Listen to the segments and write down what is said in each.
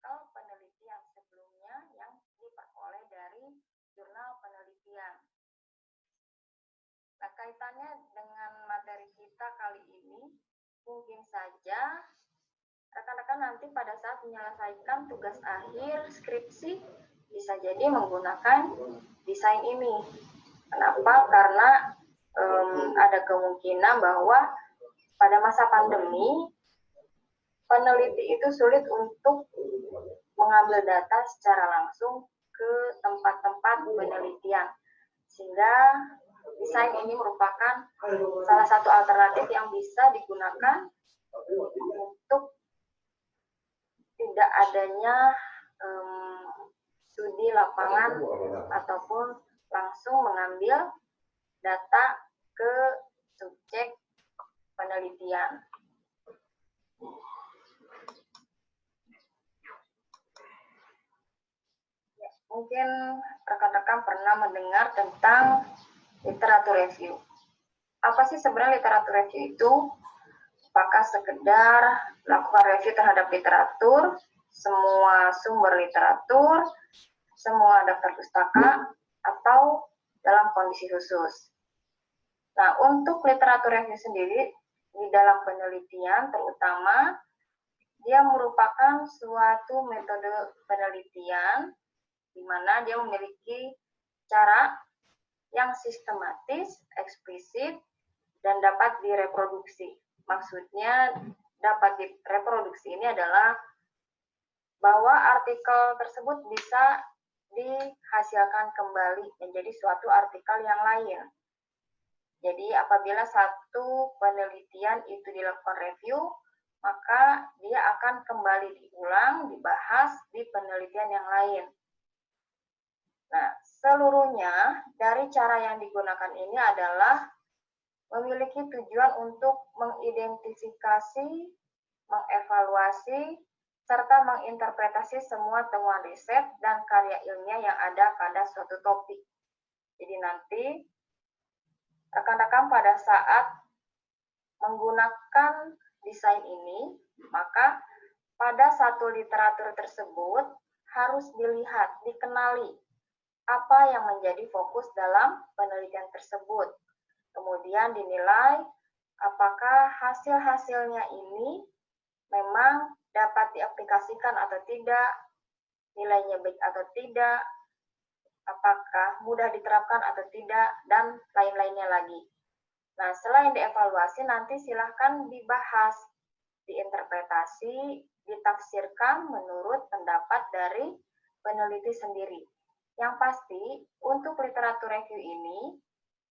artikel penelitian sebelumnya yang diperoleh dari jurnal penelitian. Nah, kaitannya dengan materi kita kali ini, mungkin saja rekan-rekan nanti pada saat menyelesaikan tugas akhir skripsi bisa jadi menggunakan desain ini. Kenapa? Karena ada kemungkinan bahwa pada masa pandemi peneliti itu sulit untuk mengambil data secara langsung ke tempat-tempat penelitian, sehingga desain ini merupakan salah satu alternatif yang bisa digunakan untuk tidak adanya studi lapangan ataupun langsung mengambil data ke subjek penelitian. Ya, mungkin rekan-rekan pernah mendengar tentang literatur review. Apa sih sebenarnya literatur review itu? Apakah sekedar melakukan review terhadap literatur, semua sumber literatur, semua daftar pustaka, atau dalam kondisi khusus? Nah, untuk literatur review sendiri, di dalam penelitian terutama, dia merupakan suatu metode penelitian di mana dia memiliki cara yang sistematis, eksplisit, dan dapat direproduksi. Maksudnya dapat direproduksi ini adalah bahwa artikel tersebut bisa dihasilkan kembali menjadi suatu artikel yang lain. Jadi apabila satu penelitian itu dilakukan review, maka dia akan kembali diulang, dibahas di penelitian yang lain. Nah, seluruhnya dari cara yang digunakan ini adalah memiliki tujuan untuk mengidentifikasi, mengevaluasi, serta menginterpretasi semua temuan riset dan karya ilmiah yang ada pada suatu topik. Jadi nanti rekan-rekan pada saat menggunakan desain ini, maka pada satu literatur tersebut harus dilihat, dikenali apa yang menjadi fokus dalam penelitian tersebut. Kemudian dinilai apakah hasil-hasilnya ini memang dapat diaplikasikan atau tidak, nilainya baik atau tidak, apakah mudah diterapkan atau tidak, dan lain-lainnya lagi. Nah, selain dievaluasi, nanti silahkan dibahas, diinterpretasi, ditafsirkan menurut pendapat dari peneliti sendiri. Yang pasti, untuk literatur review ini,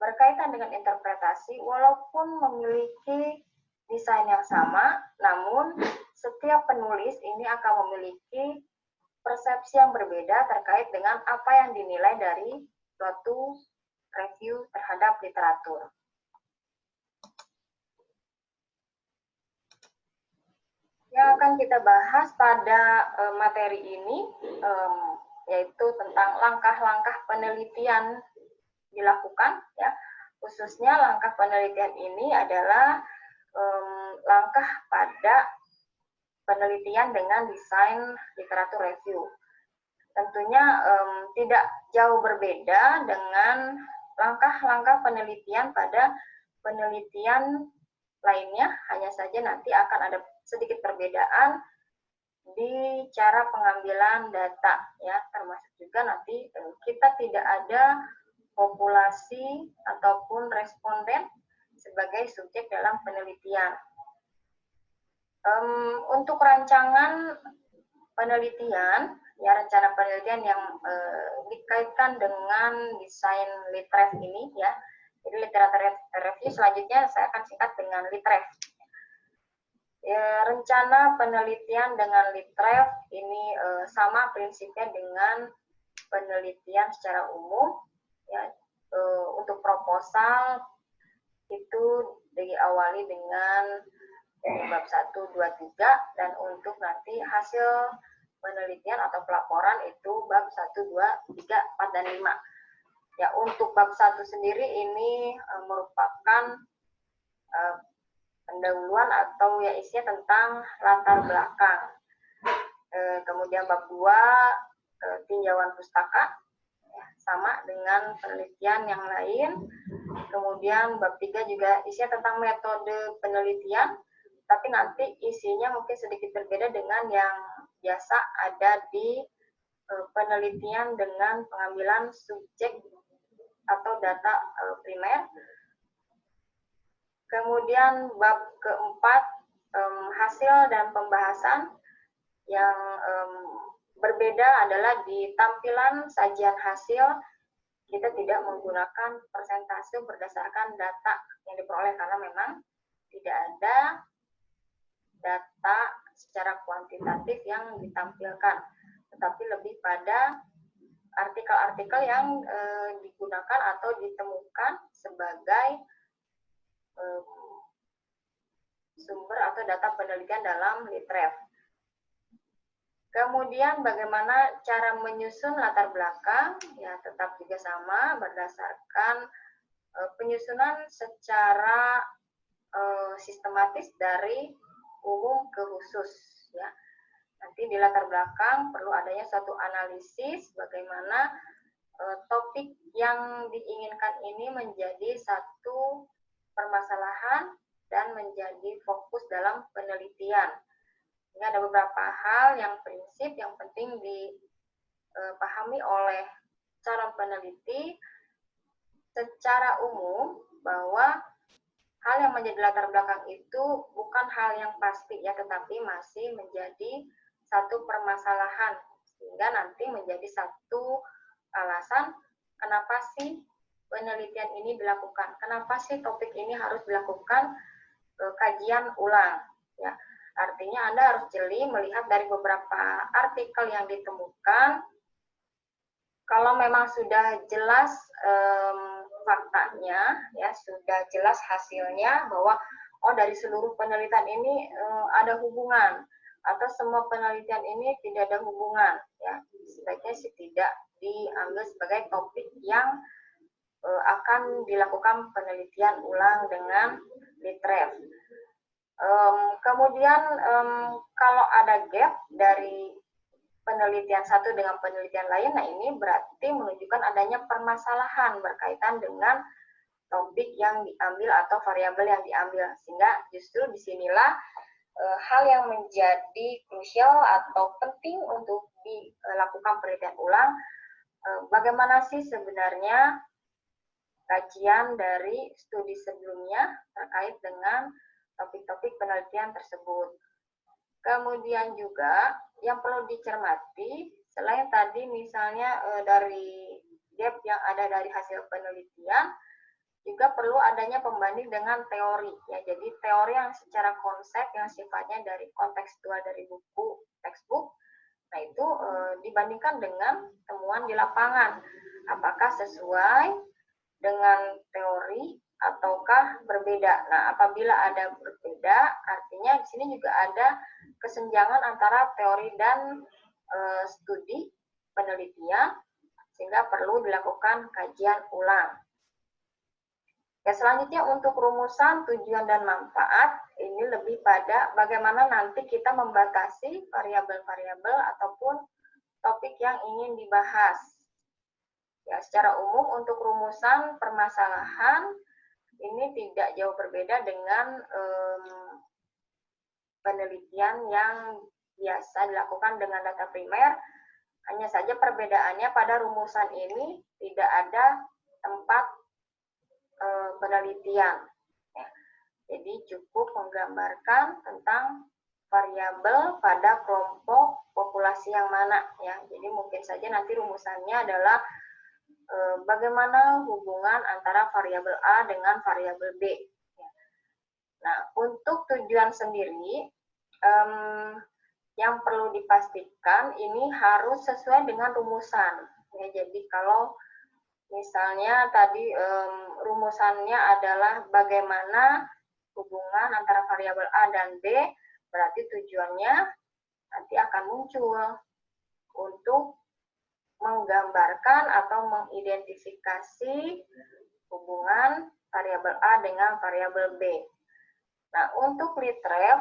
berkaitan dengan interpretasi, walaupun memiliki desain yang sama, namun setiap penulis ini akan memiliki persepsi yang berbeda terkait dengan apa yang dinilai dari suatu review terhadap literatur. Yang akan kita bahas pada materi ini yaitu tentang langkah-langkah penelitian dilakukan, ya. Khususnya langkah penelitian ini adalah langkah pada penelitian dengan desain literatur review. Tentunya tidak jauh berbeda dengan langkah-langkah penelitian pada penelitian lainnya, hanya saja nanti akan ada sedikit perbedaan di cara pengambilan data, ya, termasuk juga nanti kita tidak ada populasi ataupun responden sebagai subjek dalam penelitian. Untuk rancangan penelitian, ya, rencana penelitian yang dikaitkan dengan desain litref ini, ya. Jadi literatur review selanjutnya saya akan singkat dengan litref. Ya, rencana penelitian dengan litref ini sama prinsipnya dengan penelitian secara umum, ya. Untuk proposal itu diawali dengan bab 1, 2, 3, dan untuk nanti hasil penelitian atau pelaporan itu bab 1, 2, 3, 4, dan 5. Ya, untuk bab 1 sendiri ini merupakan pendahuluan atau ya isinya tentang latar belakang. Kemudian bab 2 tinjauan pustaka, ya, sama dengan penelitian yang lain. Kemudian bab 3 juga isinya tentang metode penelitian, tapi nanti isinya mungkin sedikit berbeda dengan yang biasa ada di penelitian dengan pengambilan subjek atau data primer. Kemudian bab keempat, hasil dan pembahasan. Yang berbeda adalah di tampilan sajian hasil, kita tidak menggunakan persentase berdasarkan data yang diperoleh, karena memang tidak ada data secara kuantitatif yang ditampilkan, tetapi lebih pada artikel-artikel yang digunakan atau ditemukan sebagai sumber atau data penelitian dalam Litref. Kemudian bagaimana cara menyusun latar belakang, ya tetap juga sama berdasarkan penyusunan secara sistematis dari umum ke khusus, ya. Nanti di latar belakang perlu adanya suatu analisis bagaimana topik yang diinginkan ini menjadi satu permasalahan dan menjadi fokus dalam penelitian. Ini ada beberapa hal yang prinsip yang penting dipahami oleh calon peneliti secara umum, bahwa hal yang menjadi latar belakang itu bukan hal yang pasti, ya, tetapi masih menjadi satu permasalahan, sehingga nanti menjadi satu alasan kenapa sih penelitian ini dilakukan, kenapa sih topik ini harus dilakukan kajian ulang, ya. Artinya Anda harus jeli melihat dari beberapa artikel yang ditemukan. Kalau memang sudah jelas faktanya, ya sudah jelas hasilnya bahwa dari seluruh penelitian ini ada hubungan, atau semua penelitian ini tidak ada hubungan, ya sebaiknya sih tidak diambil sebagai topik yang akan dilakukan penelitian ulang dengan Litref. Kemudian kalau ada gap dari penelitian satu dengan penelitian lain, nah ini berarti menunjukkan adanya permasalahan berkaitan dengan topik yang diambil atau variabel yang diambil, sehingga justru disinilah hal yang menjadi krusial atau penting untuk dilakukan penelitian ulang. Bagaimana sih sebenarnya kajian dari studi sebelumnya terkait dengan topik-topik penelitian tersebut. Kemudian juga yang perlu dicermati, selain tadi misalnya dari gap yang ada dari hasil penelitian, juga perlu adanya pembanding dengan teori, ya. Jadi teori yang secara konsep yang sifatnya dari kontekstual dari buku textbook, nah itu dibandingkan dengan temuan di lapangan, apakah sesuai dengan teori ataukah berbeda. Nah, apabila ada berbeda, artinya di sini juga ada kesenjangan antara teori dan studi penelitian, sehingga perlu dilakukan kajian ulang. Ya, selanjutnya untuk rumusan, tujuan, dan manfaat, ini lebih pada bagaimana nanti kita membatasi variabel-variabel ataupun topik yang ingin dibahas. Ya, secara umum untuk rumusan permasalahan ini tidak jauh berbeda dengan penelitian yang biasa dilakukan dengan data primer. Hanya saja perbedaannya pada rumusan ini tidak ada tempat penelitian. Ya. Jadi cukup menggambarkan tentang variabel pada kelompok populasi yang mana, ya. Jadi mungkin saja nanti rumusannya adalah bagaimana hubungan antara variabel A dengan variabel B. Nah, untuk tujuan sendiri, yang perlu dipastikan ini harus sesuai dengan rumusan. Ya, jadi kalau misalnya tadi rumusannya adalah bagaimana hubungan antara variabel A dan B, berarti tujuannya nanti akan muncul untuk menggambarkan atau mengidentifikasi hubungan variabel A dengan variabel B. Nah, untuk Litref,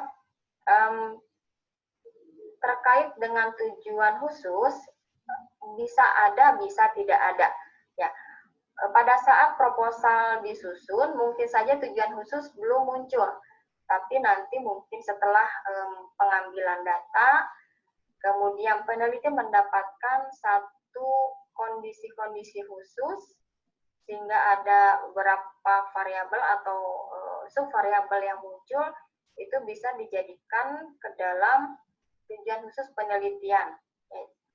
terkait dengan tujuan khusus, bisa ada, bisa tidak ada. Ya, pada saat proposal disusun, mungkin saja tujuan khusus belum muncul, tapi nanti mungkin setelah pengambilan data, kemudian peneliti mendapatkan satu kondisi-kondisi khusus, sehingga ada beberapa variabel atau subvariabel yang muncul, itu bisa dijadikan ke dalam tujuan khusus penelitian.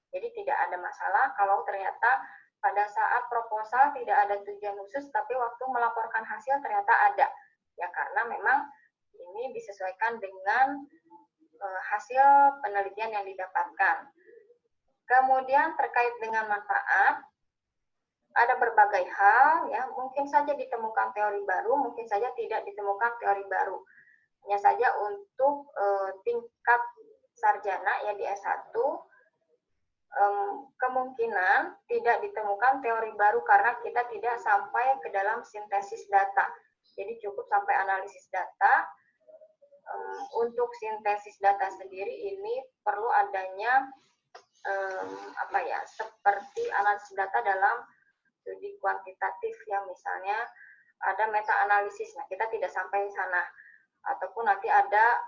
Jadi tidak ada masalah kalau ternyata pada saat proposal tidak ada tujuan khusus, tapi waktu melaporkan hasil ternyata ada. Ya karena memang ini disesuaikan dengan hasil penelitian yang didapatkan. Kemudian terkait dengan manfaat, ada berbagai hal, ya mungkin saja ditemukan teori baru, mungkin saja tidak ditemukan teori baru. Hanya saja untuk tingkat sarjana ya di S1, kemungkinan tidak ditemukan teori baru karena kita tidak sampai ke dalam sintesis data. Jadi cukup sampai analisis data. Untuk sintesis data sendiri ini perlu adanya seperti analisis data dalam studi kuantitatif ya, misalnya ada meta analisis. Nah, kita tidak sampai sana. Ataupun nanti ada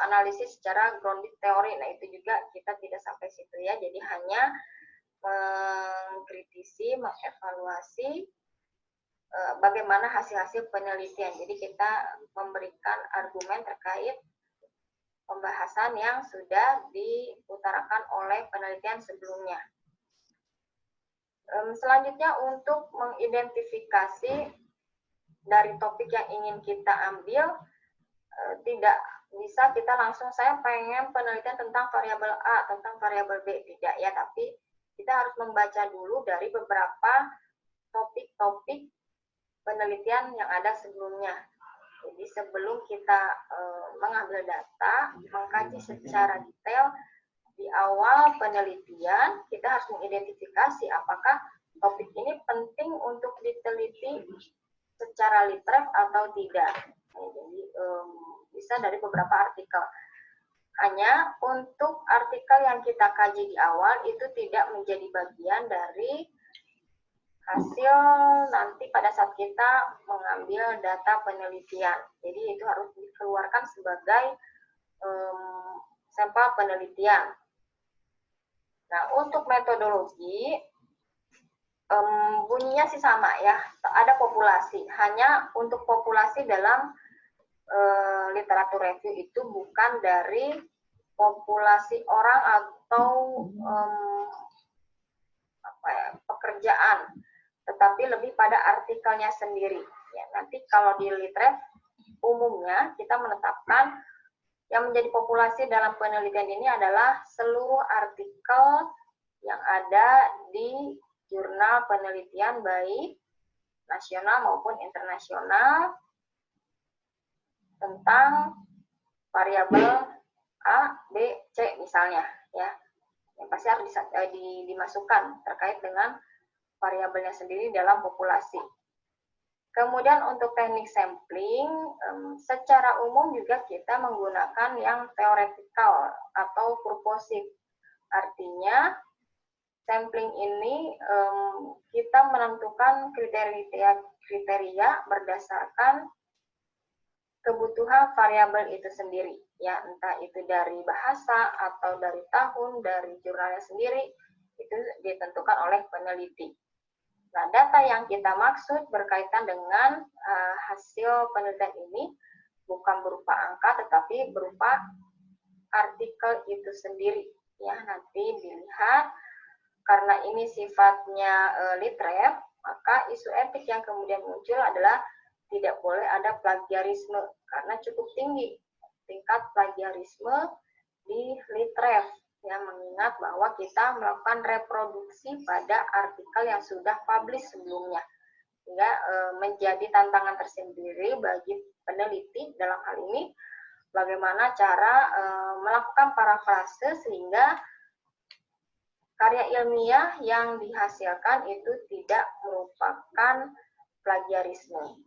analisis secara grounded teori. Nah, itu juga kita tidak sampai situ ya. Jadi hanya mengkritisi, mengevaluasi bagaimana hasil-hasil penelitian. Jadi kita memberikan argumen terkait pembahasan yang sudah diutarakan oleh penelitian sebelumnya. Selanjutnya untuk mengidentifikasi dari topik yang ingin kita ambil, tidak bisa kita langsung saya pengen penelitian tentang variabel A, tentang variabel B, tidak ya, tapi kita harus membaca dulu dari beberapa topik-topik penelitian yang ada sebelumnya. Jadi sebelum kita mengambil data, mengkaji secara detail, di awal penelitian kita harus mengidentifikasi apakah topik ini penting untuk diteliti secara literate atau tidak. Jadi bisa dari beberapa artikel. Hanya untuk artikel yang kita kaji di awal itu tidak menjadi bagian dari hasil nanti pada saat kita mengambil data penelitian. Jadi itu harus dikeluarkan sebagai sampel penelitian. Nah, untuk metodologi, bunyinya sih sama ya, ada populasi. Hanya untuk populasi dalam literatur review itu bukan dari populasi orang atau pekerjaan, tetapi lebih pada artikelnya sendiri. Ya, nanti kalau di litrev umumnya kita menetapkan yang menjadi populasi dalam penelitian ini adalah seluruh artikel yang ada di jurnal penelitian baik nasional maupun internasional tentang variabel A, B, C misalnya ya. Yang pasti harus dimasukkan terkait dengan variabelnya sendiri dalam populasi. Kemudian untuk teknik sampling, secara umum juga kita menggunakan yang teoretikal atau purposif. Artinya, sampling ini kita menentukan kriteria berdasarkan kebutuhan variabel itu sendiri. Ya, entah itu dari bahasa atau dari tahun, dari jurnalnya sendiri, itu ditentukan oleh peneliti. Nah, data yang kita maksud berkaitan dengan hasil penelitian ini bukan berupa angka, tetapi berupa artikel itu sendiri. Ya, nanti dilihat karena ini sifatnya litrev, maka isu etik yang kemudian muncul adalah tidak boleh ada plagiarisme karena cukup tinggi tingkat plagiarisme di litrev. Ya, mengingat bahwa kita melakukan reproduksi pada artikel yang sudah publish sebelumnya, sehingga menjadi tantangan tersendiri bagi peneliti dalam hal ini bagaimana cara melakukan parafrase sehingga karya ilmiah yang dihasilkan itu tidak merupakan plagiarisme.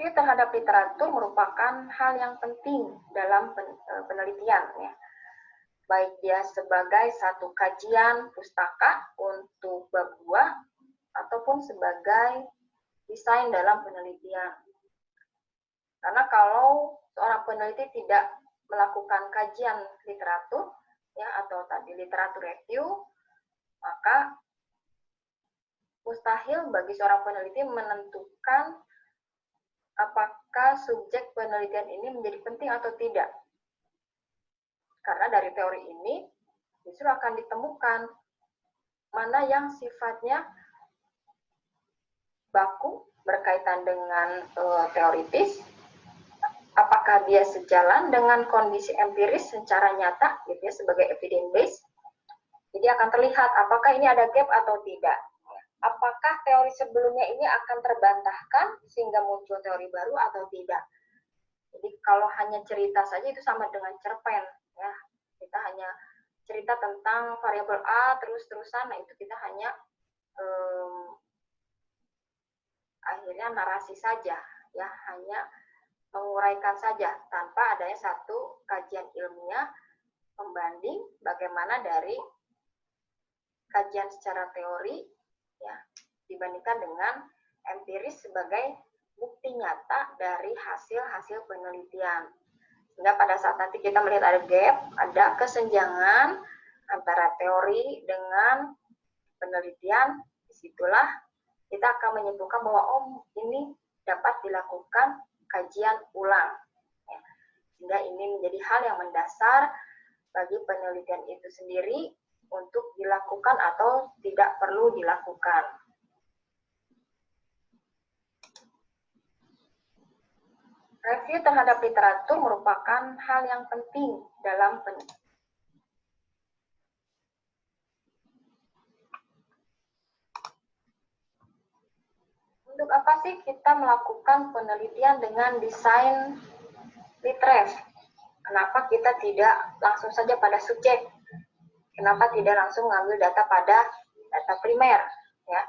Review terhadap literatur merupakan hal yang penting dalam penelitian, ya. Baik dia sebagai satu kajian pustaka untuk bab 2 ataupun sebagai desain dalam penelitian. Karena kalau seorang peneliti tidak melakukan kajian literatur, ya, atau tadi literatur review, maka mustahil bagi seorang peneliti menentukan apakah subjek penelitian ini menjadi penting atau tidak. Karena dari teori ini justru akan ditemukan mana yang sifatnya baku berkaitan dengan teoritis, apakah dia sejalan dengan kondisi empiris secara nyata, gitu ya, sebagai evidence based. Jadi akan terlihat apakah ini ada gap atau tidak. Apakah teori sebelumnya ini akan terbantahkan sehingga muncul teori baru atau tidak. Jadi kalau hanya cerita saja itu sama dengan cerpen, ya. Kita hanya cerita tentang variabel A terus-terusan, nah itu kita hanya akhirnya narasi saja, ya, hanya menguraikan saja tanpa adanya satu kajian ilmiah pembanding bagaimana dari kajian secara teori, ya, dibandingkan dengan empiris sebagai bukti nyata dari hasil-hasil penelitian. Sehingga pada saat nanti kita melihat ada gap, ada kesenjangan antara teori dengan penelitian, disitulah kita akan menyimpulkan bahwa ini dapat dilakukan kajian ulang. Ya. Sehingga ini menjadi hal yang mendasar bagi penelitian itu sendiri untuk dilakukan atau tidak perlu dilakukan. Review terhadap literatur merupakan hal yang penting dalam Untuk apa sih kita melakukan penelitian dengan desain litref? Kenapa kita tidak langsung saja pada subjek? Kenapa tidak langsung mengambil data pada data primer? Ya.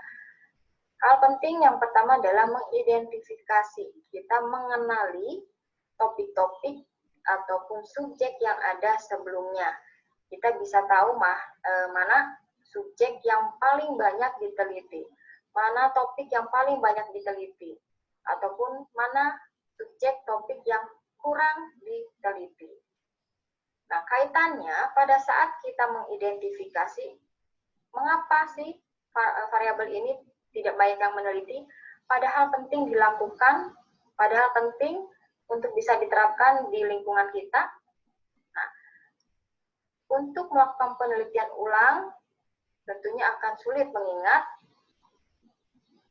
Hal penting yang pertama adalah mengidentifikasi. Kita mengenali topik-topik ataupun subjek yang ada sebelumnya. Kita bisa tahu mana subjek yang paling banyak diteliti, mana topik yang paling banyak diteliti, ataupun mana subjek topik yang kurang diteliti. Nah, kaitannya pada saat kita mengidentifikasi mengapa sih variabel ini tidak banyak yang meneliti, padahal penting dilakukan, padahal penting untuk bisa diterapkan di lingkungan kita. Nah, untuk melakukan penelitian ulang, tentunya akan sulit mengingat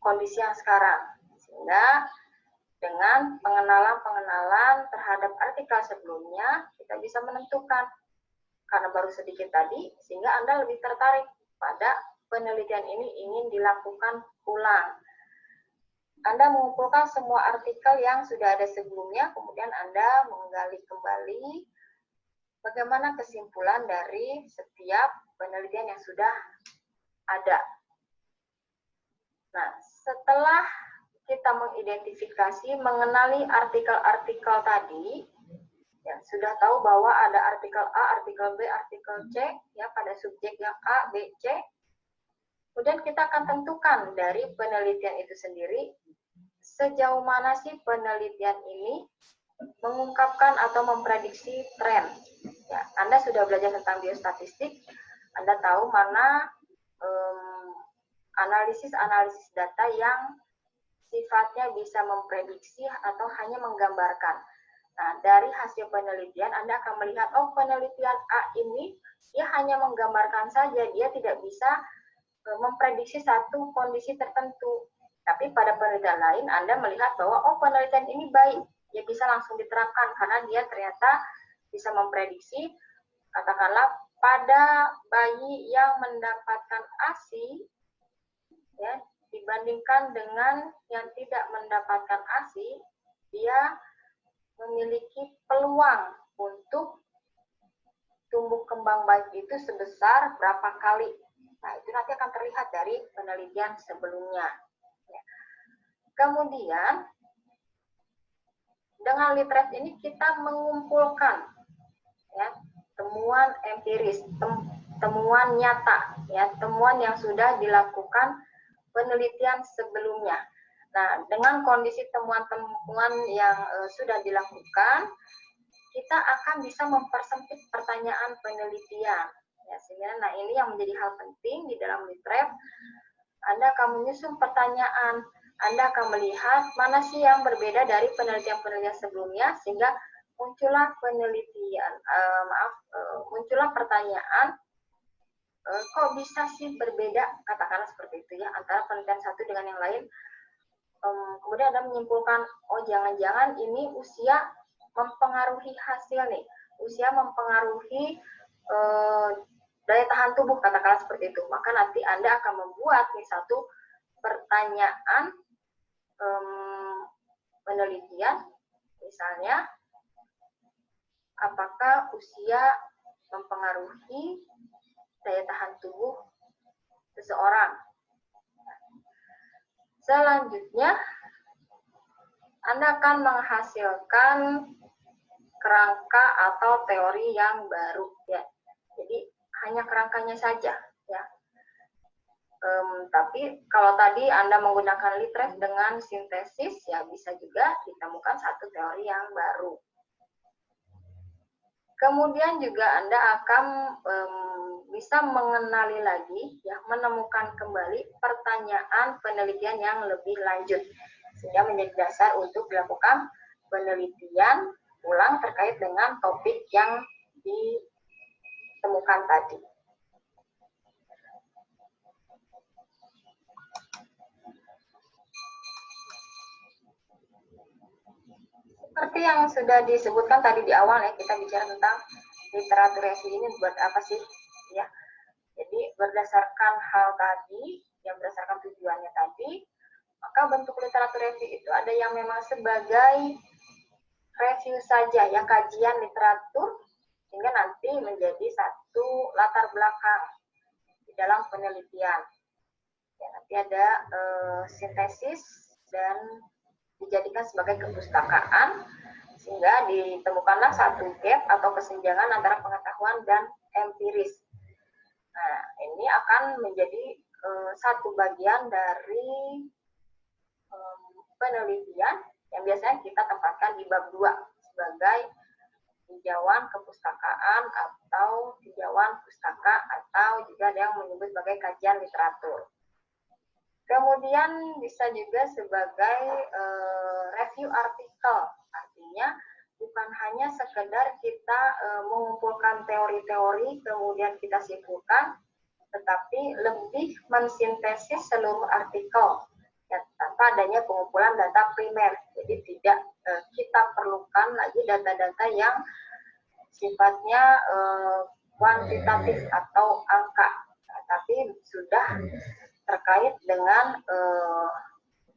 kondisi yang sekarang. Sehingga dengan pengenalan terhadap artikel sebelumnya, kita bisa menentukan. Karena baru sedikit tadi, sehingga Anda lebih tertarik pada penelitian ini ingin dilakukan ulang. Anda mengumpulkan semua artikel yang sudah ada sebelumnya, kemudian Anda menggali kembali bagaimana kesimpulan dari setiap penelitian yang sudah ada. Nah, setelah kita mengidentifikasi, mengenali artikel-artikel tadi, ya, sudah tahu bahwa ada artikel A, artikel B, artikel C, ya, pada subjek yang A, B, C. Kemudian kita akan tentukan dari penelitian itu sendiri, sejauh mana sih penelitian ini mengungkapkan atau memprediksi tren. Ya, Anda sudah belajar tentang biostatistik, Anda tahu mana analisis-analisis data yang sifatnya bisa memprediksi atau hanya menggambarkan. Nah, dari hasil penelitian, Anda akan melihat, oh, penelitian A ini, dia hanya menggambarkan saja, dia tidak bisa memprediksi satu kondisi tertentu. Tapi pada penelitian lain, Anda melihat bahwa, oh, penelitian ini baik, dia bisa langsung diterapkan, karena dia ternyata bisa memprediksi, katakanlah, pada bayi yang mendapatkan ASI, ya, dibandingkan dengan yang tidak mendapatkan ASI, dia memiliki peluang untuk tumbuh kembang baik itu sebesar berapa kali. Nah, itu nanti akan terlihat dari penelitian sebelumnya. Kemudian, dengan Litref ini kita mengumpulkan ya temuan empiris, temuan nyata, ya temuan yang sudah dilakukan penelitian sebelumnya. Nah, dengan kondisi temuan-temuan yang sudah dilakukan, kita akan bisa mempersempit pertanyaan penelitian. Ya, sehingga, nah ini yang menjadi hal penting di dalam Litref. Anda akan menyusun pertanyaan, Anda akan melihat mana sih yang berbeda dari penelitian-penelitian sebelumnya, sehingga muncullah penelitian, muncullah pertanyaan, kok bisa sih berbeda, katakanlah seperti itu ya, antara penelitian satu dengan yang lain. Kemudian Anda menyimpulkan, oh jangan-jangan ini usia mempengaruhi hasil nih, usia mempengaruhi daya tahan tubuh, katakanlah seperti itu. Maka nanti Anda akan membuat nih satu pertanyaan penelitian, misalnya, apakah usia mempengaruhi daya tahan tubuh seseorang. Selanjutnya, Anda akan menghasilkan kerangka atau teori yang baru ya. Jadi hanya kerangkanya saja ya. Tapi kalau tadi Anda menggunakan Litref dengan sintesis ya bisa juga ditemukan satu teori yang baru. Kemudian juga Anda akan bisa mengenali lagi, ya, menemukan kembali pertanyaan penelitian yang lebih lanjut, sehingga menjadi dasar untuk dilakukan penelitian ulang terkait dengan topik yang ditemukan tadi. Seperti yang sudah disebutkan tadi di awal ya, kita bicara tentang literatur review ini buat apa sih ya. Jadi berdasarkan hal tadi, yang berdasarkan tujuannya tadi, maka bentuk literatur review itu ada yang memang sebagai review saja, yang kajian literatur, sehingga nanti menjadi satu latar belakang di dalam penelitian. Ya, nanti ada sintesis dan dijadikan sebagai kepustakaan, sehingga ditemukanlah satu gap atau kesenjangan antara pengetahuan dan empiris. Nah, ini akan menjadi satu bagian dari penelitian yang biasanya kita tempatkan di bab 2 sebagai tinjauan kepustakaan atau tinjauan pustaka, atau juga ada yang menyebut sebagai kajian literatur. Kemudian bisa juga sebagai review artikel, artinya bukan hanya sekedar kita mengumpulkan teori-teori kemudian kita simpulkan, tetapi lebih mensintesis seluruh artikel ya, tanpa adanya pengumpulan data primer. Jadi tidak kita perlukan lagi data-data yang sifatnya kuantitatif atau angka, tapi sudah terkait dengan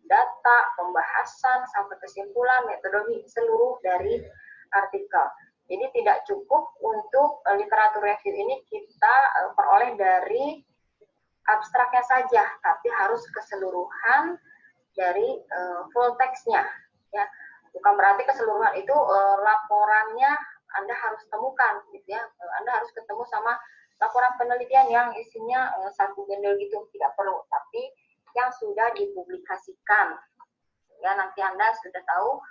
data, pembahasan, sampai kesimpulan, metodologi seluruh dari artikel. Jadi tidak cukup untuk literatur review ini kita peroleh dari abstraknya saja, tapi harus keseluruhan dari full text-nya. Ya. Bukan berarti keseluruhan itu laporannya Anda harus temukan, gitu ya. Anda harus ketemu sama laporan penelitian yang isinya satu bundle gitu, tidak perlu, tapi yang sudah dipublikasikan. Ya, nanti Anda sudah tahu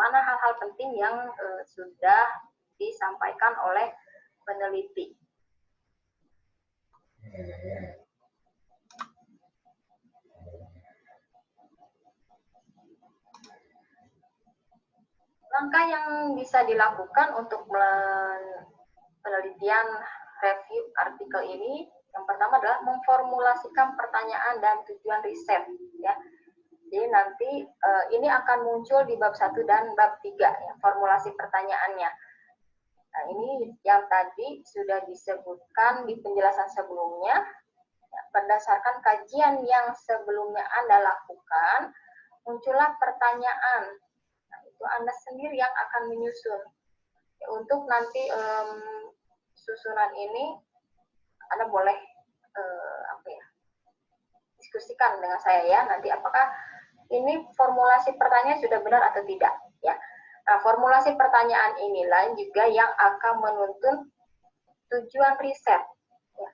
mana hal-hal penting yang sudah disampaikan oleh peneliti. Langkah yang bisa dilakukan untuk penelitian review artikel ini, yang pertama adalah memformulasikan pertanyaan dan tujuan riset. Ya. Jadi nanti ini akan muncul di bab 1 dan bab 3, ya, formulasi pertanyaannya. Nah, ini yang tadi sudah disebutkan di penjelasan sebelumnya. Ya, berdasarkan kajian yang sebelumnya Anda lakukan, muncullah pertanyaan. Nah, itu Anda sendiri yang akan menyusun. Ya, untuk nanti susunan ini, Anda boleh diskusikan dengan saya ya, nanti apakah ini formulasi pertanyaan sudah benar atau tidak ya. Nah, formulasi pertanyaan inilah juga yang akan menuntun tujuan riset. Ya.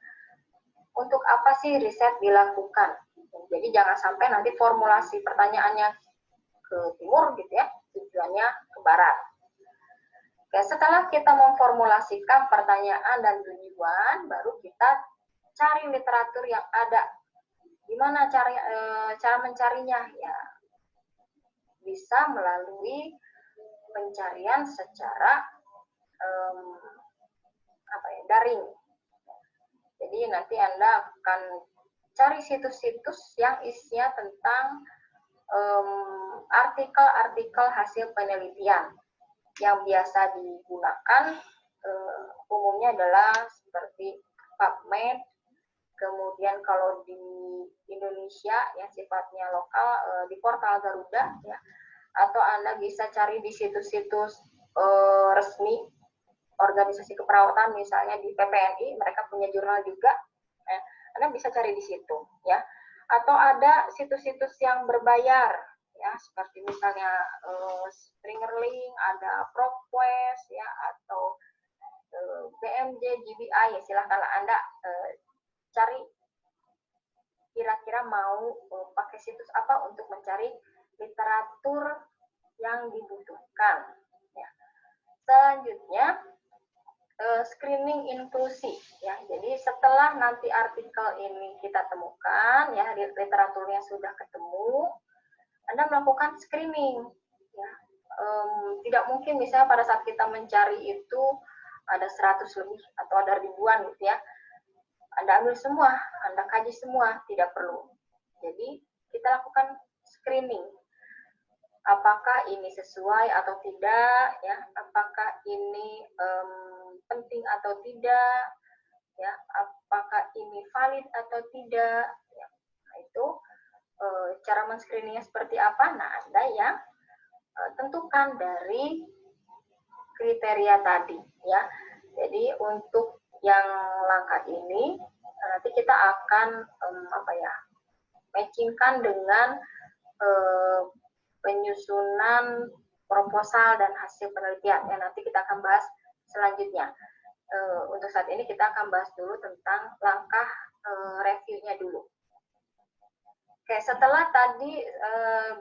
Untuk apa sih riset dilakukan? Jadi jangan sampai nanti formulasi pertanyaannya ke timur gitu ya, tujuannya ke barat. Oke, setelah kita memformulasikan pertanyaan dan tujuan, baru kita cari literatur yang ada. Gimana cara mencarinya? Ya, bisa melalui pencarian secara daring. Jadi nanti Anda akan cari situs-situs yang isinya tentang artikel-artikel hasil penelitian yang biasa digunakan umumnya adalah seperti PubMed, kemudian kalau di Indonesia yang sifatnya lokal di portal Garuda ya, atau Anda bisa cari di situs-situs resmi organisasi keperawatan, misalnya di PPNI, mereka punya jurnal juga, Anda bisa cari di situ ya. Atau ada situs-situs yang berbayar ya, seperti misalnya Springerlink, ada PropQuest ya, atau BMJ, GBI ya, silahkan Anda cari kira-kira mau pakai situs apa untuk mencari literatur yang dibutuhkan ya. Selanjutnya screening inklusi ya. Jadi setelah nanti artikel ini kita temukan ya, literaturnya sudah ketemu, Anda melakukan screening ya. Tidak mungkin misalnya pada saat kita mencari itu ada 100 lebih atau ada ribuan gitu ya. Anda ambil semua, Anda kaji semua, tidak perlu. Jadi kita lakukan screening. Apakah ini sesuai atau tidak ya? Apakah ini penting atau tidak, ya, apakah ini valid atau tidak, ya. Nah, itu cara men-screeningnya seperti apa? Nah, Anda yang tentukan dari kriteria tadi, ya. Jadi untuk yang langkah ini nanti kita akan matchingkan dengan penyusunan proposal dan hasil penelitian. Ya, nanti kita akan bahas selanjutnya. Untuk saat ini kita akan bahas dulu tentang langkah reviewnya dulu. Oke, setelah tadi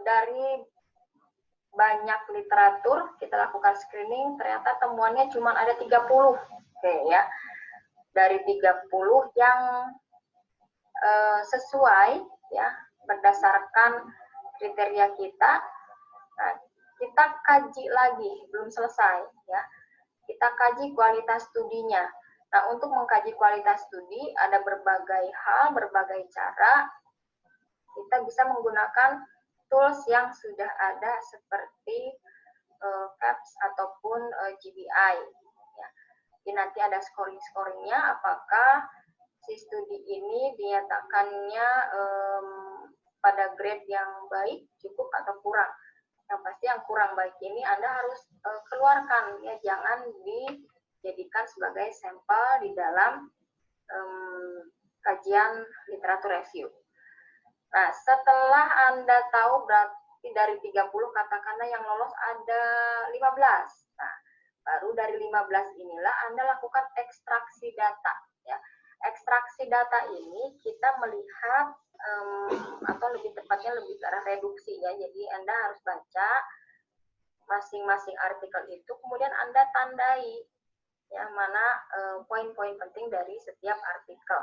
dari banyak literatur kita lakukan screening, ternyata temuannya cuma ada 30. Oke ya. Dari 30 yang sesuai ya berdasarkan kriteria kita. Nah, kita kaji lagi, belum selesai ya. Kita kaji kualitas studinya. Nah, untuk mengkaji kualitas studi ada berbagai hal, berbagai cara. Kita bisa menggunakan tools yang sudah ada seperti CAPS ataupun GBI. Ya. Jadi nanti ada scoring-scoringnya, apakah si studi ini dinyatakannya pada grade yang baik, cukup atau kurang. Yang pasti yang kurang baik ini Anda harus keluarkan, ya, jangan dijadikan sebagai sampel di dalam kajian literatur review. Nah, setelah Anda tahu berarti dari 30 katakanlah yang lolos ada 15. Nah, baru dari 15 inilah Anda lakukan ekstraksi data. Ya. Ekstraksi data ini kita melihat atau lebih tepatnya lebih ke arah reduksi ya. Jadi Anda harus baca masing-masing artikel itu, kemudian Anda tandai ya mana poin-poin penting dari setiap artikel.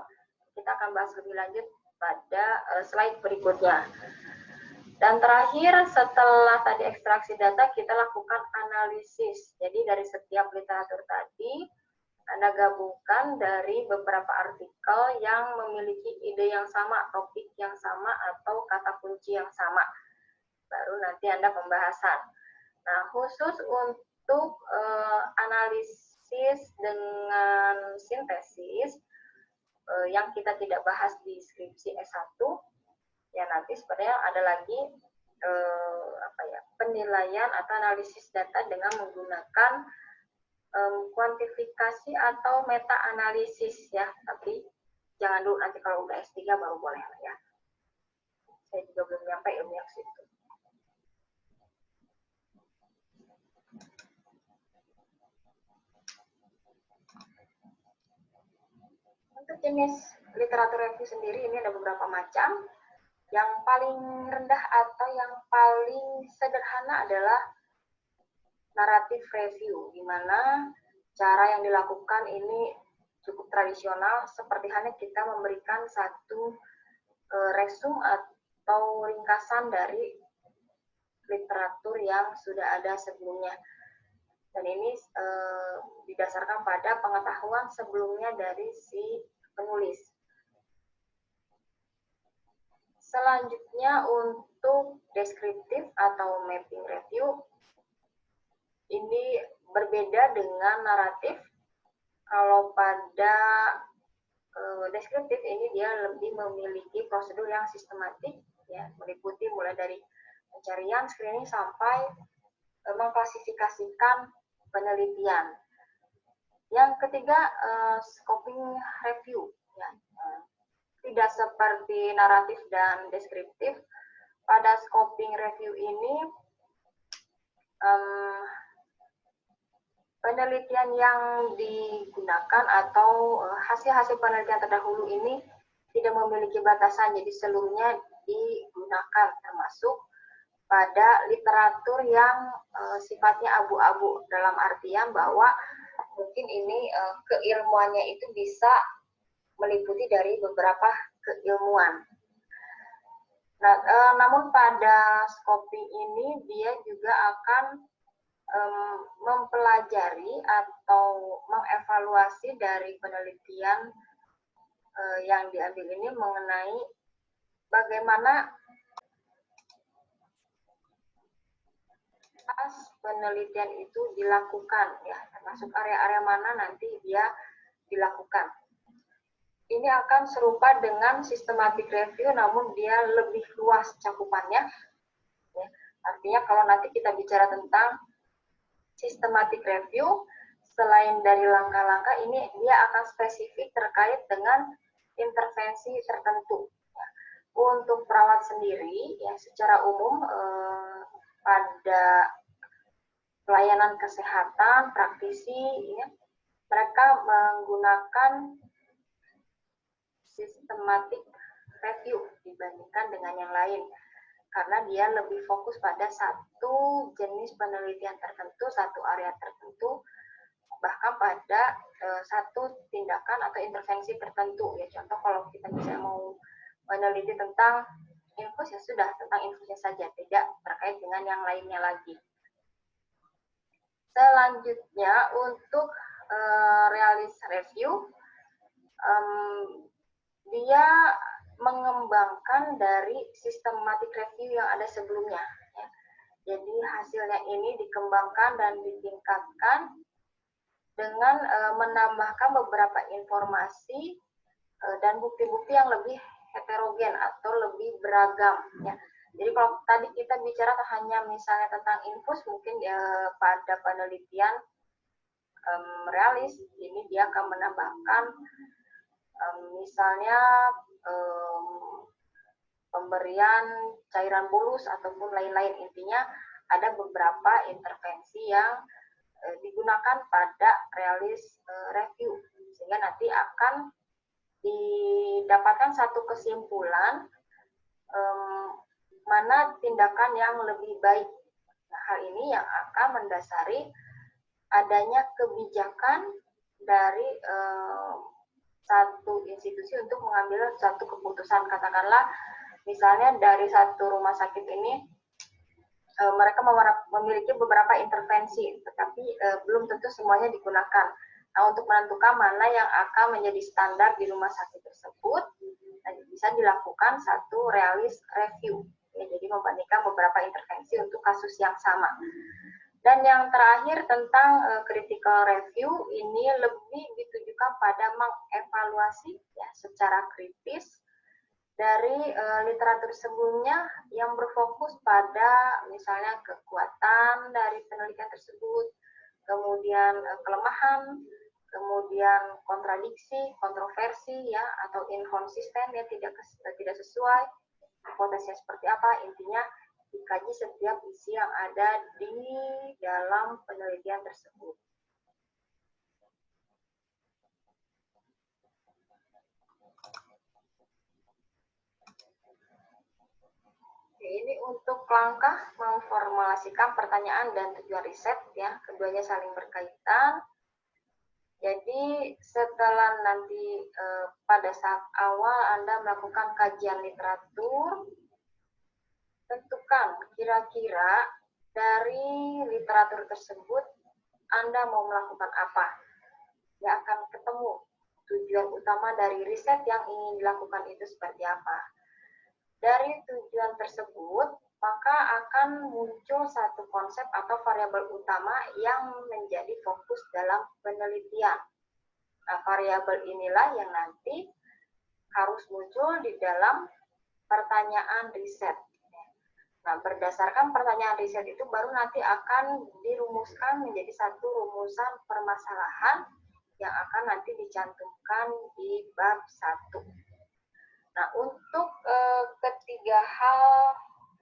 Kita akan bahas lebih lanjut pada slide berikutnya. Dan terakhir, setelah tadi ekstraksi data, kita lakukan analisis. Jadi dari setiap literatur tadi, Anda gabungkan dari beberapa artikel yang memiliki ide yang sama, topik yang sama, atau kata kunci yang sama. Baru nanti Anda pembahasan. Nah, khusus untuk analisis dengan sintesis, yang kita tidak bahas di skripsi S1, ya nanti sebenarnya ada lagi penilaian atau analisis data dengan menggunakan kuantifikasi atau meta analisis ya, tapi jangan dulu, nanti kalau udah S3 baru boleh ya. Saya juga belum nyampe ilmu yang situ. Untuk jenis literatur review sendiri ini ada beberapa macam. Yang paling rendah atau yang paling sederhana adalah naratif review, di mana cara yang dilakukan ini cukup tradisional, seperti halnya kita memberikan satu resume atau ringkasan dari literatur yang sudah ada sebelumnya. Dan ini didasarkan pada pengetahuan sebelumnya dari si penulis. Selanjutnya untuk deskriptif atau mapping review, ini berbeda dengan naratif. Kalau pada deskriptif ini dia lebih memiliki prosedur yang sistematik, ya, meliputi mulai dari pencarian, screening sampai mengklasifikasikan penelitian. Yang ketiga, scoping review, ya. Tidak seperti naratif dan deskriptif. Pada scoping review ini penelitian yang digunakan atau hasil-hasil penelitian terdahulu ini tidak memiliki batasan, jadi seluruhnya digunakan, termasuk pada literatur yang sifatnya abu-abu, dalam artian bahwa mungkin ini keilmuannya itu bisa meliputi dari beberapa keilmuan. Nah, namun pada scoping ini dia juga akan mempelajari atau mengevaluasi dari penelitian yang diambil ini mengenai bagaimana penelitian itu dilakukan, ya, termasuk area-area mana nanti dia dilakukan. Ini akan serupa dengan systematic review, namun dia lebih luas cakupannya. Ya, artinya kalau nanti kita bicara tentang systematic review, selain dari langkah-langkah ini, dia akan spesifik terkait dengan intervensi tertentu. Ya. Untuk perawat sendiri, ya, secara umum pada pelayanan kesehatan, praktisi, ya, mereka menggunakan systematic review dibandingkan dengan yang lain, karena dia lebih fokus pada satu jenis penelitian tertentu, satu area tertentu, bahkan pada satu tindakan atau intervensi tertentu. Ya, contoh kalau kita misalnya mau meneliti tentang infus, ya sudah tentang infusnya saja, tidak terkait dengan yang lainnya lagi. Selanjutnya untuk realis review, dia mengembangkan dari systematic review yang ada sebelumnya. Ya. Jadi hasilnya ini dikembangkan dan ditingkatkan dengan menambahkan beberapa informasi dan bukti-bukti yang lebih heterogen atau lebih beragam. Ya. Jadi kalau tadi kita bicara hanya misalnya tentang infus, mungkin pada penelitian realis ini dia akan menambahkan misalnya pemberian cairan bolus ataupun lain-lain. Intinya ada beberapa intervensi yang digunakan pada realis review, sehingga nanti akan didapatkan satu kesimpulan mana tindakan yang lebih baik. Nah, hal ini yang akan mendasari adanya kebijakan dari satu institusi untuk mengambil satu keputusan. Katakanlah misalnya dari satu rumah sakit ini mereka memiliki beberapa intervensi, tetapi belum tentu semuanya digunakan. Nah, untuk menentukan mana yang akan menjadi standar di rumah sakit tersebut, bisa dilakukan satu realis review. Ya, jadi membandingkan beberapa intervensi untuk kasus yang sama. Dan yang terakhir tentang critical review, ini lebih ditujukan pada mengevaluasi, ya, secara kritis dari literatur sebelumnya yang berfokus pada misalnya kekuatan dari penelitian tersebut, kemudian kelemahan, kemudian kontradiksi, kontroversi, ya, atau inkonsisten, ya, tidak sesuai, hipotesisnya seperti apa. Intinya dikaji setiap isi yang ada di dalam penelitian tersebut. Ini untuk langkah memformulasikan pertanyaan dan tujuan riset ya, keduanya saling berkaitan. Jadi setelah nanti pada saat awal Anda melakukan kajian literatur, tentukan kira-kira dari literatur tersebut Anda mau melakukan apa. Ya akan ketemu tujuan utama dari riset yang ingin dilakukan itu seperti apa. Dari tujuan tersebut, maka akan muncul satu konsep atau variabel utama yang menjadi fokus dalam penelitian. Nah, variabel inilah yang nanti harus muncul di dalam pertanyaan riset. Nah, berdasarkan pertanyaan riset itu baru nanti akan dirumuskan menjadi satu rumusan permasalahan yang akan nanti dicantumkan di bab 1. Nah, untuk ketiga hal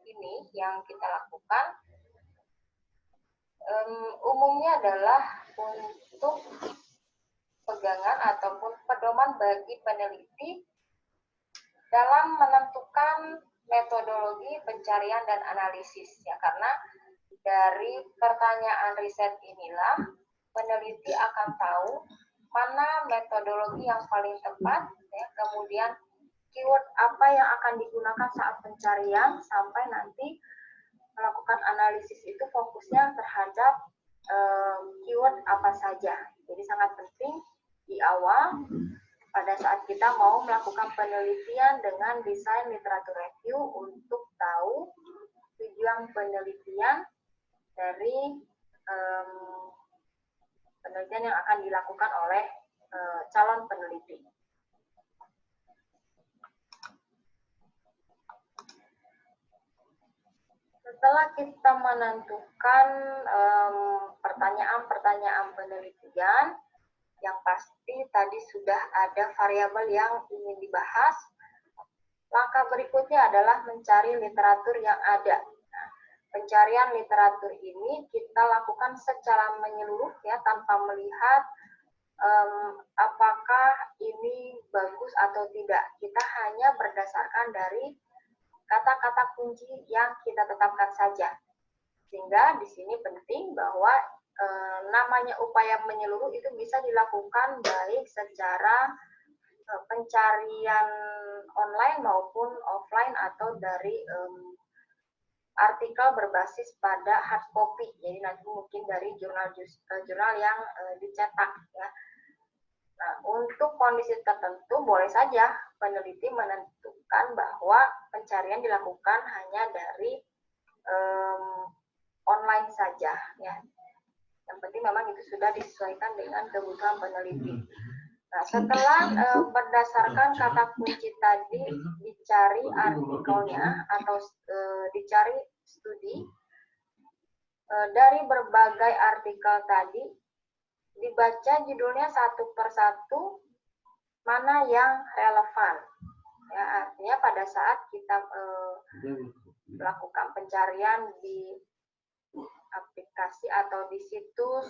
ini yang kita lakukan, umumnya adalah untuk pegangan ataupun pedoman bagi peneliti dalam menentukan metodologi pencarian dan analisis ya, karena dari pertanyaan riset inilah peneliti akan tahu mana metodologi yang paling tepat ya, kemudian keyword apa yang akan digunakan saat pencarian sampai nanti melakukan analisis itu fokusnya terhadap keyword apa saja. Jadi sangat penting di awal pada saat kita mau melakukan penelitian dengan desain literatur review untuk tahu tujuan penelitian dari penelitian yang akan dilakukan oleh calon peneliti. Setelah kita menentukan pertanyaan-pertanyaan penelitian, yang pasti tadi sudah ada variabel yang ingin dibahas, langkah berikutnya adalah mencari literatur yang ada. Nah, pencarian literatur ini kita lakukan secara menyeluruh ya, tanpa melihat apakah ini bagus atau tidak. Kita hanya berdasarkan dari kata-kata kunci yang kita tetapkan saja. Sehingga di sini penting bahwa namanya upaya menyeluruh itu bisa dilakukan baik secara pencarian online maupun offline atau dari artikel berbasis pada hard copy. Jadi nanti mungkin dari jurnal yang dicetak ya. Nah, untuk kondisi tertentu boleh saja peneliti menentukan bahwa pencarian dilakukan hanya dari online saja ya. Yang penting memang itu sudah disesuaikan dengan kebutuhan peneliti. Nah, setelah berdasarkan kata kunci tadi dicari artikelnya atau dicari studi dari berbagai artikel tadi, dibaca judulnya satu persatu mana yang relevan. Ya, artinya pada saat kita melakukan pencarian di aplikasi atau di situs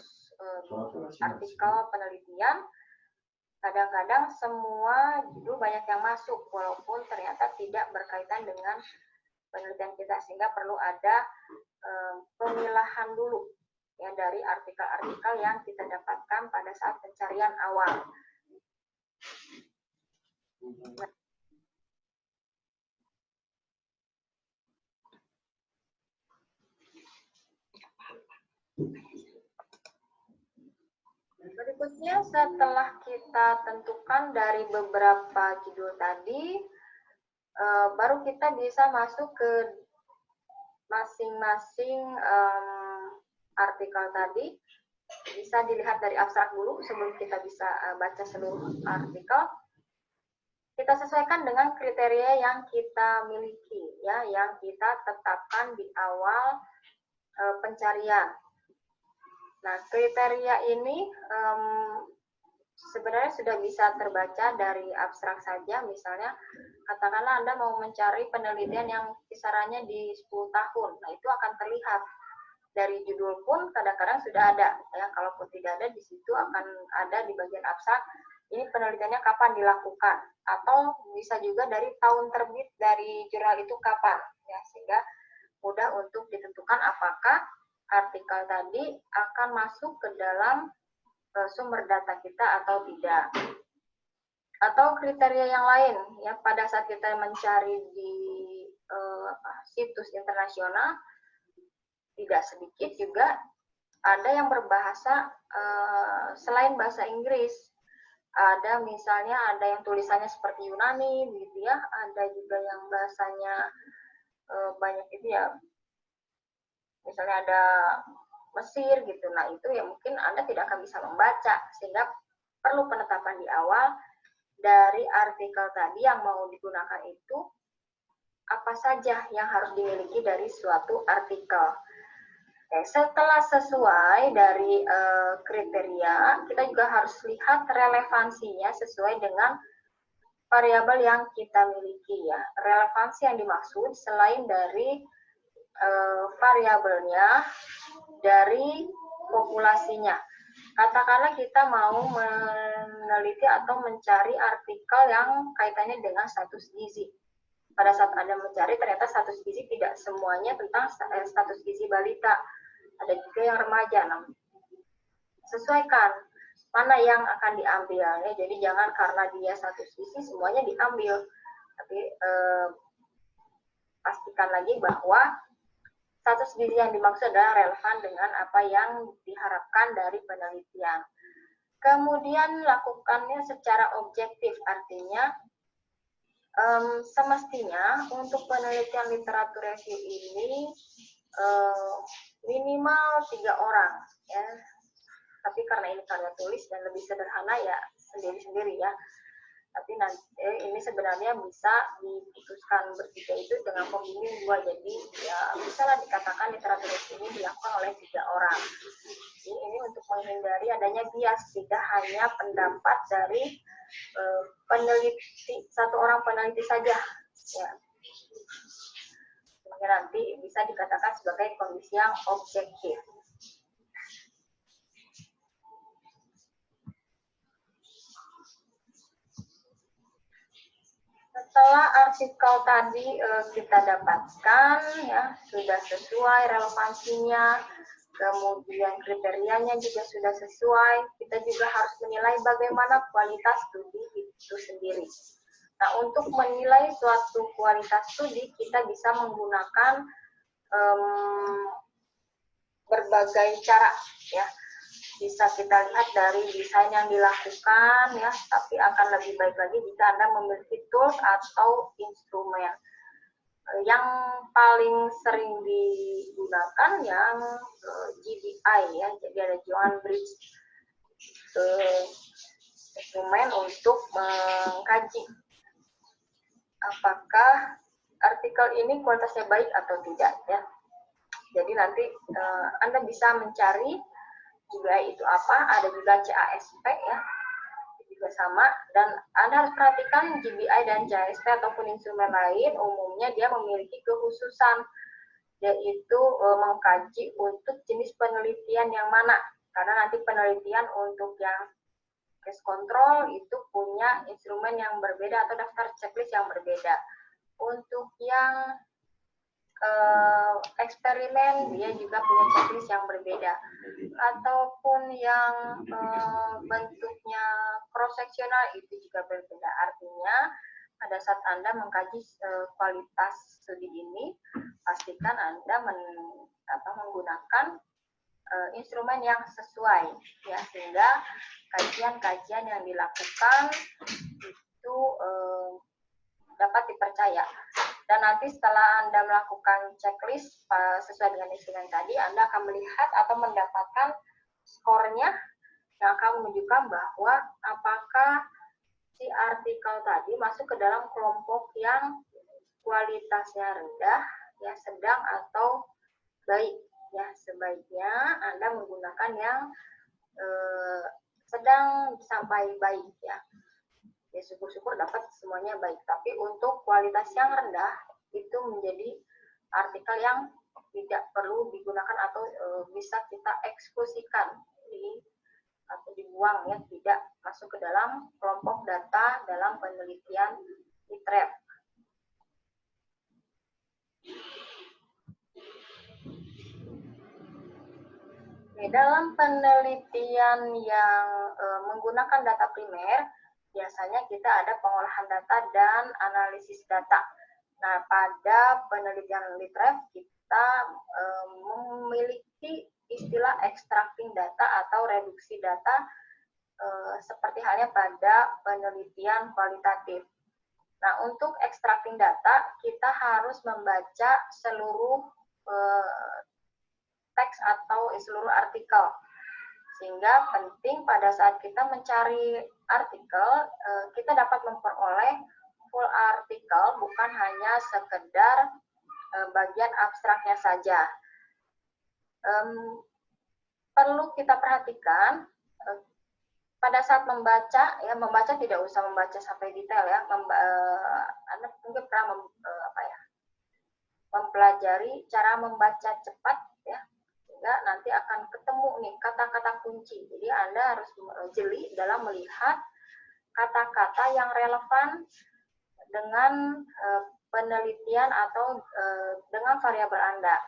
artikel penelitian, kadang-kadang semua judul banyak yang masuk walaupun ternyata tidak berkaitan dengan penelitian kita, sehingga perlu ada pemilahan dulu ya dari artikel-artikel yang kita dapatkan pada saat pencarian awal. Berikutnya setelah kita tentukan dari beberapa judul tadi, baru kita bisa masuk ke masing-masing artikel tadi. Bisa dilihat dari abstrak dulu sebelum kita bisa baca seluruh artikel. Kita sesuaikan dengan kriteria yang kita miliki, ya, yang kita tetapkan di awal pencarian. Nah, kriteria ini sebenarnya sudah bisa terbaca dari abstrak saja. Misalnya, katakanlah Anda mau mencari penelitian yang kisarannya di 10 tahun. Nah, itu akan terlihat. Dari judul pun kadang-kadang sudah ada. Ya, kalaupun tidak ada, di situ akan ada di bagian abstrak ini penelitiannya kapan dilakukan, atau bisa juga dari tahun terbit dari jurnal itu kapan, ya, sehingga mudah untuk ditentukan apakah artikel tadi akan masuk ke dalam sumber data kita atau tidak. Atau kriteria yang lain, ya, pada saat kita mencari di situs internasional, tidak sedikit juga ada yang berbahasa selain bahasa Inggris. Ada misalnya ada yang tulisannya seperti Yunani, gitu ya. Ada juga yang bahasanya banyak itu ya. Misalnya ada Mesir gitu. Nah, itu ya mungkin Anda tidak akan bisa membaca, sehingga perlu penetapan di awal dari artikel tadi yang mau digunakan itu apa saja yang harus dimiliki dari suatu artikel. Setelah sesuai dari kriteria, kita juga harus lihat relevansinya sesuai dengan variabel yang kita miliki, ya. Relevansi yang dimaksud selain dari variabelnya, dari populasinya. Katakanlah kita mau meneliti atau mencari artikel yang kaitannya dengan status gizi. Pada saat Anda mencari, ternyata status gizi tidak semuanya tentang status gizi balita. Ada juga yang remaja. Nah, sesuaikan mana yang akan diambil, ya. Jadi jangan karena dia status gizi semuanya diambil, tapi pastikan lagi bahwa status gizi yang dimaksud adalah relevan dengan apa yang diharapkan dari penelitian. Kemudian lakukannya secara objektif, artinya semestinya untuk penelitian literatur review ini minimal 3 orang, ya. Tapi karena ini karya tulis dan lebih sederhana, ya sendiri-sendiri, ya. Tapi nanti ini sebenarnya bisa diputuskan bertiga itu dengan pembimbing 2, jadi ya bisalah dikatakan literatur review ini dilakukan oleh 3 orang. Jadi ini untuk menghindari adanya bias, tidak hanya pendapat dari peneliti, satu orang peneliti saja, ya. Nanti bisa dikatakan sebagai kondisi yang objektif. Setelah artikel tadi kita dapatkan, ya, sudah sesuai relevansinya, kemudian kriterianya juga sudah sesuai, kita juga harus menilai bagaimana kualitas studi itu sendiri. Nah, untuk menilai suatu kualitas studi, kita bisa menggunakan berbagai cara, ya. Bisa kita lihat dari desain yang dilakukan, ya, tapi akan lebih baik lagi jika Anda memiliki tools atau instrumen. Yang paling sering digunakan yang GBI, ya, jadi ada Joan Bridge instrumen untuk mengkaji apakah artikel ini kualitasnya baik atau tidak, ya. Jadi nanti Anda bisa mencari juga itu apa, ada juga CASP, ya, juga sama, dan Anda harus perhatikan GBI dan CASP ataupun instrumen lain umumnya dia memiliki kekhususan, yaitu mengkaji untuk jenis penelitian yang mana, karena nanti penelitian untuk yang case control itu punya instrumen yang berbeda atau daftar checklist yang berbeda. Untuk yang eksperimen dia juga punya checklist yang berbeda, ataupun yang bentuknya cross sectional itu juga berbeda. Artinya pada saat Anda mengkaji kualitas studi ini, pastikan Anda menggunakan instrumen yang sesuai, ya, sehingga kajian-kajian yang dilakukan itu dapat dipercaya. Dan nanti setelah Anda melakukan checklist sesuai dengan instrumen tadi, Anda akan melihat atau mendapatkan skornya yang akan menunjukkan bahwa apakah si artikel tadi masuk ke dalam kelompok yang kualitasnya rendah, ya, sedang atau baik. Ya, sebaiknya Anda menggunakan yang sedang sampai baik, ya. Ya, syukur-syukur dapat semuanya baik. Tapi untuk kualitas yang rendah itu menjadi artikel yang tidak perlu digunakan atau bisa kita eksklusikan di dibuang ya, tidak masuk ke dalam kelompok data dalam penelitian literep. Dalam penelitian yang menggunakan data primer, biasanya kita ada pengolahan data dan analisis data. Nah, pada penelitian literep kita memiliki istilah extracting data atau reduksi data seperti halnya pada penelitian kualitatif. Nah, untuk extracting data kita harus membaca seluruh teks atau seluruh artikel. Sehingga penting pada saat kita mencari artikel, kita dapat memperoleh full artikel, bukan hanya sekedar bagian abstraknya saja. Perlu kita perhatikan, pada saat membaca, ya membaca tidak usah membaca sampai detail ya. Anda mungkin pernah mempelajari cara membaca cepat ya, sehingga nanti akan ketemu nih kata-kata kunci. Jadi Anda harus jeli dalam melihat kata-kata yang relevan dengan penelitian atau dengan variabel Anda.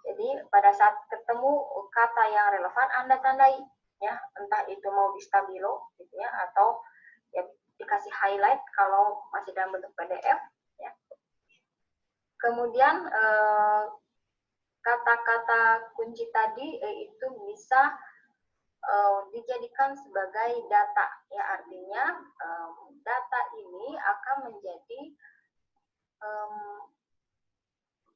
Jadi pada saat ketemu kata yang relevan, Anda tandai ya, entah itu mau di stabilo gitu ya, atau ya dikasih highlight kalau masih dalam bentuk PDF ya. Kemudian kata-kata kunci tadi itu bisa dijadikan sebagai data ya, artinya data ini akan menjadi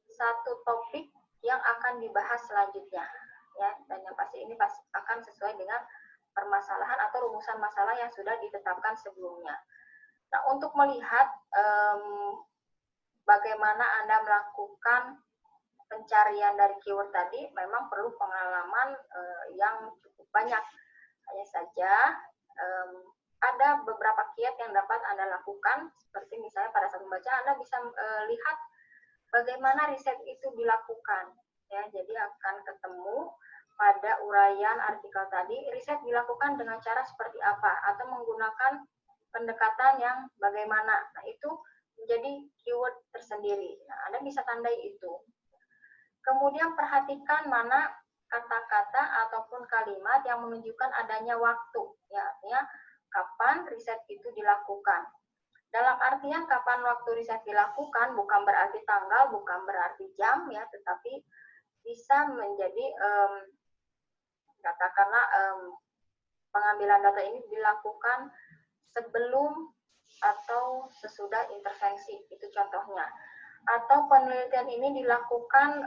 satu topik yang akan dibahas selanjutnya ya, dan yang pasti ini akan sesuai dengan permasalahan atau rumusan masalah yang sudah ditetapkan sebelumnya. Nah, untuk melihat bagaimana Anda melakukan pencarian dari keyword tadi, memang perlu pengalaman yang cukup banyak. Hanya saja ada beberapa kiat yang dapat Anda lakukan, seperti misalnya pada saat membaca Anda bisa lihat bagaimana riset itu dilakukan. Ya, jadi akan ketemu pada uraian artikel tadi, riset dilakukan dengan cara seperti apa, atau menggunakan pendekatan yang bagaimana. Nah, itu menjadi keyword tersendiri. Nah, Anda bisa tandai itu. Kemudian perhatikan mana kata-kata ataupun kalimat yang menunjukkan adanya waktu. Ya, artinya kapan riset itu dilakukan. Dalam artian kapan waktu riset dilakukan bukan berarti tanggal, bukan berarti jam ya, tetapi bisa menjadi katakanlah pengambilan data ini dilakukan sebelum atau sesudah intervensi, itu contohnya. Atau penelitian ini dilakukan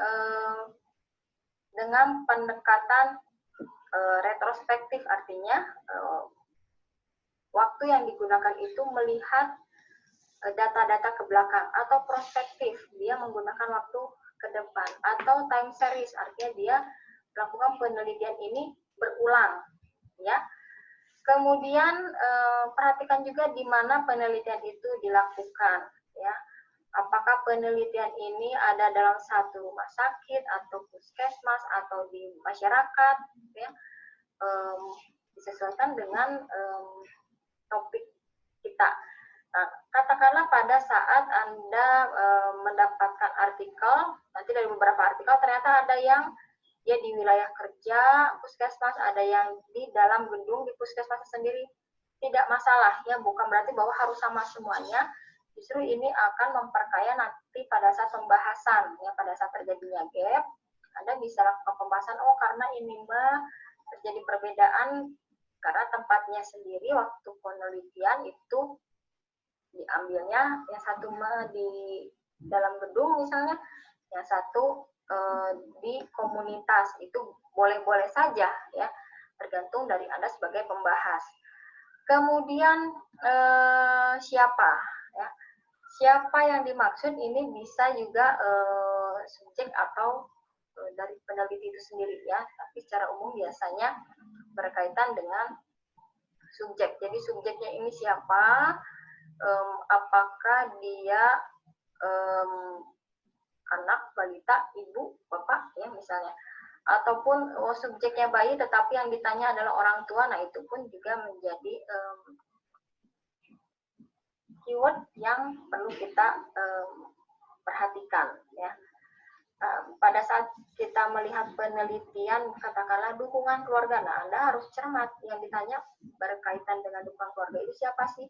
dengan pendekatan retrospektif, artinya waktu yang digunakan itu melihat data-data ke belakang, atau prospektif, dia menggunakan waktu ke depan, atau time series, artinya dia melakukan penelitian ini berulang ya. Kemudian perhatikan juga di mana penelitian itu dilakukan ya. Apakah penelitian ini ada dalam satu rumah sakit atau puskesmas atau di masyarakat ya. Disesuaikan dengan topik kita. Nah, katakanlah pada saat Anda mendapatkan artikel, nanti dari beberapa artikel ternyata ada yang dia di wilayah kerja puskesmas, ada yang di dalam gedung di puskesmas sendiri, tidak masalah ya, bukan berarti bahwa harus sama semuanya. Justru ini akan memperkaya nanti pada saat pembahasan ya, pada saat terjadinya gap, Anda bisa lakukan pembahasan, oh karena ini terjadi perbedaan karena tempatnya sendiri waktu penelitian itu diambilnya yang satu di dalam gedung misalnya, yang satu di komunitas. Itu boleh-boleh saja ya, tergantung dari Anda sebagai pembahas. Kemudian siapa ya, siapa yang dimaksud ini bisa juga subjek atau dari peneliti itu sendiri ya, tapi secara umum biasanya berkaitan dengan subjek. Jadi subjeknya ini siapa, apakah dia anak, balita, ibu, bapak ya misalnya, ataupun subjeknya bayi tetapi yang ditanya adalah orang tua, nah itu pun juga menjadi keyword yang perlu kita perhatikan ya. Pada saat kita melihat penelitian katakanlah dukungan keluarga, nah Anda harus cermat, yang ditanya berkaitan dengan dukungan keluarga itu siapa sih?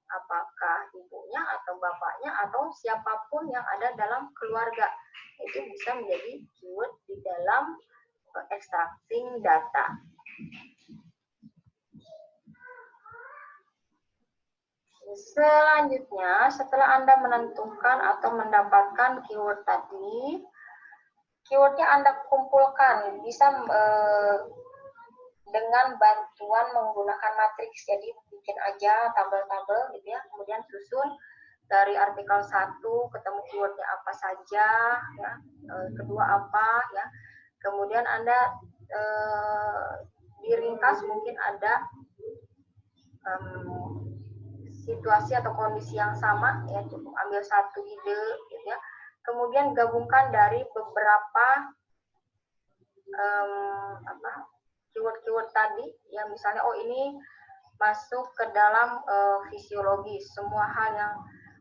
Apakah ibunya atau bapaknya atau siapapun yang ada dalam keluarga. Itu bisa menjadi keyword di dalam extracting data. Selanjutnya, setelah Anda menentukan atau mendapatkan keyword tadi, keywordnya Anda kumpulkan, bisa dengan bantuan menggunakan matriks. Jadi bikin aja tabel-tabel gitu ya, kemudian susun dari artikel 1 ketemu keywordnya apa saja ya, kedua apa ya, kemudian Anda diringkas mungkin ada situasi atau kondisi yang sama ya, cukup ambil satu ide gitu ya, kemudian gabungkan dari beberapa keyword-keyword tadi yang misalnya oh ini masuk ke dalam fisiologis, semua hal yang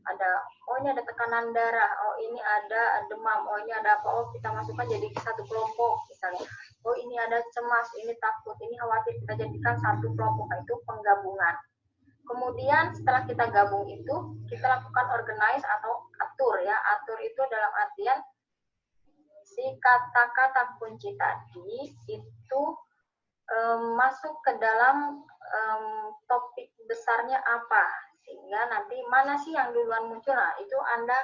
ada, oh ini ada tekanan darah, oh ini ada demam, oh ini ada apa, oh kita masukkan jadi satu kelompok misalnya, oh ini ada cemas, ini takut, ini khawatir, kita jadikan satu kelompok, itu penggabungan. Kemudian setelah kita gabung itu, kita lakukan organize atau atur ya, atur itu dalam artian si kata-kata kunci tadi itu masuk ke dalam topik besarnya apa, sehingga nanti mana sih yang duluan muncul, nah itu Anda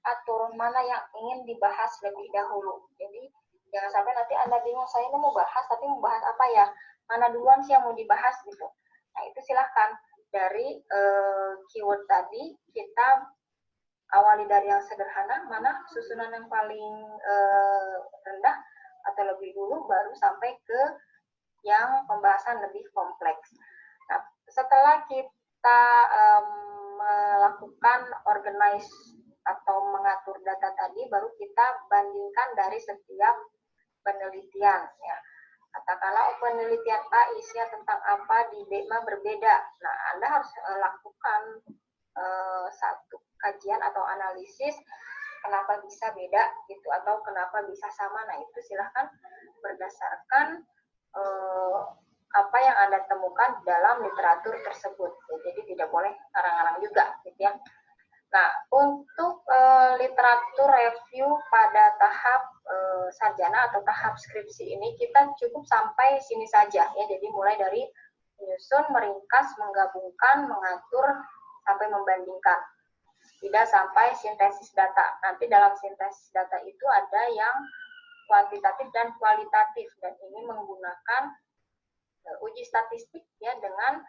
atur mana yang ingin dibahas lebih dahulu. Jadi jangan sampai nanti Anda bingung, saya ini mau bahas tapi mau bahas apa ya, mana duluan sih yang mau dibahas gitu. Nah itu silahkan dari keyword tadi kita awali dari yang sederhana, mana susunan yang paling rendah atau lebih dulu, baru sampai ke yang pembahasan lebih kompleks. Nah, setelah kita melakukan organize atau mengatur data tadi, baru kita bandingkan dari setiap penelitian. Ya. Katakanlah penelitian A isinya tentang apa, di B berbeda. Nah, Anda harus lakukan satu kajian atau analisis kenapa bisa beda gitu, atau kenapa bisa sama. Nah, itu silahkan berdasarkan apa yang Anda temukan dalam literatur tersebut. Jadi tidak boleh ngarang-ngarang juga gitu ya. Nah, untuk literatur review pada tahap sarjana atau tahap skripsi ini kita cukup sampai sini saja ya. Jadi mulai dari menyusun, meringkas, menggabungkan, mengatur sampai membandingkan. Tidak sampai sintesis data. Nanti dalam sintesis data itu ada yang kuantitatif dan kualitatif, dan ini menggunakan uji statistik ya dengan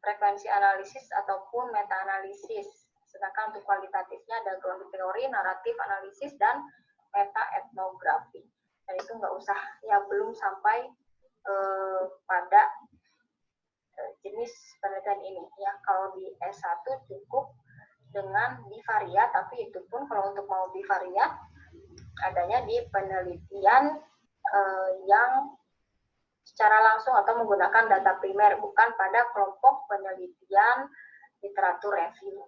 frekuensi analisis ataupun meta analisis. Sedangkan untuk kualitatifnya ada ground teori, naratif analisis, dan meta etnografi. Dan itu nggak usah ya, belum sampai pada jenis penelitian ini ya. Kalau di S1 cukup dengan bivariat, tapi itu pun kalau untuk mau bivariat adanya di penelitian yang secara langsung atau menggunakan data primer, bukan pada kelompok penelitian literatur review.